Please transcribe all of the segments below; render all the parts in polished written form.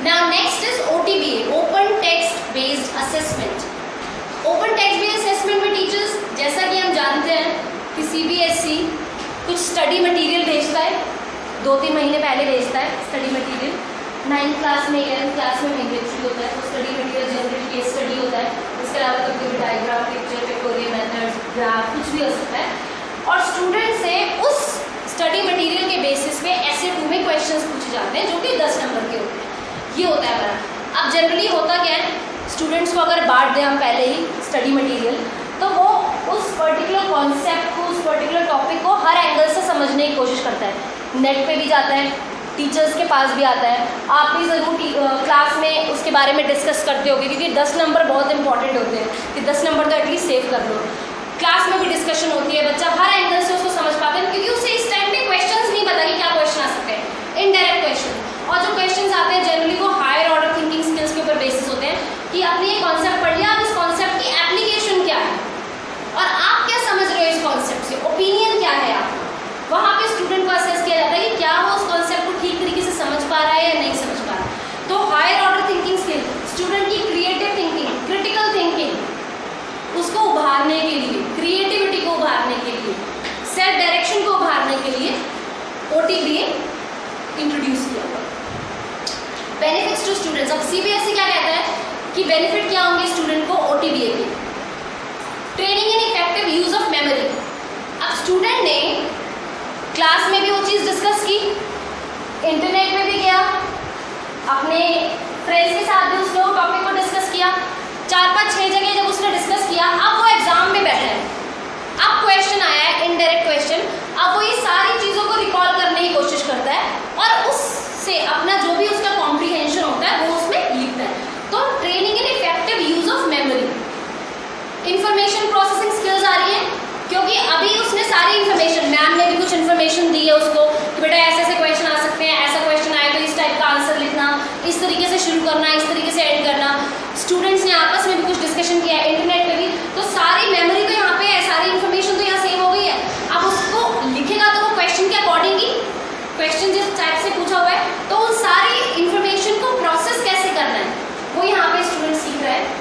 Now next is OTBA, open text based assessment. Open text based assessment में teachers, जैसा कि हम जानते हैं कि CBSE कुछ स्टडी मटेरियल भेजता है, 2-3 महीने पहले भेजता है स्टडी मटेरियल। 9th क्लास में 11th क्लास में मैंडेटरी होता है, तो study material general case study होता है। इसके अलावा कभी कभी diagram, picture, pictorial methods, graph, कुछ भी हो सकता है। और स्टूडेंट से उस स्टडी मटेरियल के बेसिस पे ऐसे 2 में क्वेश्चंस पूछे जाते हैं जो कि 10 नंबर के होते हैं। ये होता है हमारा। अब जनरली होता क्या है, स्टूडेंट्स को अगर बांट दें हम पहले ही स्टडी मटेरियल, तो वो उस पर्टिकुलर कॉन्सेप्ट को, उस पर्टिकुलर टॉपिक को हर एंगल से समझने की कोशिश करता है। नेट पे भी जाता है, टीचर्स के पास भी आता है, आप भी ज़रूर क्लास में उसके बारे में डिस्कस करते होगे, क्योंकि 10 नंबर बहुत इंपॉर्टेंट होते हैं कि 10 नंबर तो एटलीस्ट सेव कर लो। क्लास में भी डिस्कशन होती है, बच्चा हर एंगल से उसको समझ पाता है, क्योंकि उसे इस टाइम पे क्वेश्चंस नहीं पता कि क्या क्वेश्चन आ सकते हैं, इनडायरेक्ट क्वेश्चन। और जो क्वेश्चंस आते हैं जनरली वो हायर ऑर्डर थिंकिंग स्किल्स के ऊपर बेसिस होते हैं कि आपने ये कॉन्सेप्ट पढ़ लिया, अब इस कॉन्सेप्ट की एप्लीकेशन क्या है और आप क्या समझ रहे हो इस कॉन्सेप्ट से, ओपिनियन क्या है आप। वहाँ पे स्टूडेंट को असेस किया जाता है कि क्या वो उस कॉन्सेप्ट को ठीक तरीके से समझ पा रहा है या नहीं समझ पा रहा है। तो higher order thinking skill, student की क्रिएटिव थिंकिंग, क्रिटिकल थिंकिंग, उसको उभारने के लिए, क्रिएटिविटी को उभारने के लिए, सेल्फ डायरेक्शन को उभारने के लिए OTBA इंट्रोड्यूस किया हुआ। बेनिफिट्स टू स्टूडेंट्स, अब CBSE क्या कहता है कि बेनिफिट क्या होंगे स्टूडेंट को OTBA के। Training in effective use of memory. अब स्टूडेंट ने क्लास में भी वो चीज़ डिस्कस की, इंटरनेट में भी किया, अपने फ्रेंड्स के साथ भी उसने वो टॉपिक को डिस्कस किया, 4-5-6 जगह जब उसने डिस्कस किया, अब वो एग्जाम में बैठा है, अब क्वेश्चन आया है, इनडायरेक्ट क्वेश्चन, अब वो ये सारी चीज़ों को रिकॉल करने की कोशिश करता है और उससे अपना जो भी उसका कॉम्प्रीहेंशन होता है वो उसमें लिखता है। तो training in effective use of memory. Information processing skills आ रही है, क्योंकि अभी उसने सारी इन्फॉर्मेशन, मैम ने भी कुछ इन्फॉर्मेशन दी है उसको कि बेटा ऐसे ऐसे क्वेश्चन आ सकते हैं, ऐसा क्वेश्चन आए तो इस टाइप का आंसर लिखना, इस तरीके से शुरू करना, इस तरीके से एंड करना। स्टूडेंट्स ने आपस में भी कुछ डिस्कशन किया है, इंटरनेट पे भी, तो सारी मेमोरी तो यहाँ पे है, सारी इन्फॉर्मेशन तो यहाँ सेव हो गई है। अब उसको लिखेगा तो वो क्वेश्चन के अकॉर्डिंग ही, क्वेश्चन जिस टाइप से पूछा हुआ है, तो उन सारी इन्फॉर्मेशन को प्रोसेस कैसे करना है वो यहाँ पे स्टूडेंट सीख रहा है।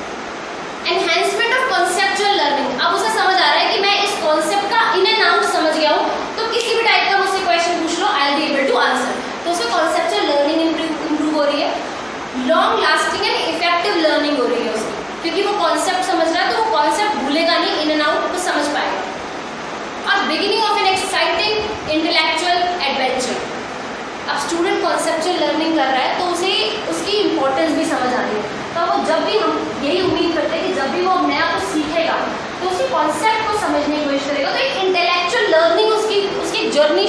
एनहेंसमेंट ऑफ कॉन्सेप्चुअल लर्निंग, अब उसे समझ आ रहा है कि मैं इस कॉन्सेप्ट का इन एंड आउट समझ गया हूँ, तो किसी भी टाइप का मुझसे क्वेश्चन पूछ लो, I will be able to answer. तो उसमें कॉन्सेप्चुअल लर्निंग इंप्रूव हो रही है। Long lasting and effective learning हो रही है उसकी, क्योंकि वो कॉन्सेप्ट समझ रहा है तो वो कॉन्सेप्ट भूलेगा नहीं, इन एंड आउट को समझ पाएगा। और beginning of an exciting intellectual adventure. अब स्टूडेंट कॉन्सेप्चुअल लर्निंग कर रहा है तो उसे उसकी इंपॉर्टेंस भी समझ आ रही है, तो वो जब भी, हम यही उम्मीद करते हैं कि जब भी वो नया कुछ सीखेगा तो उसी कॉन्सेप्ट को समझने की कोशिश करेगा, तो एक इंटेलेक्चुअल लर्निंग उसकी जर्नी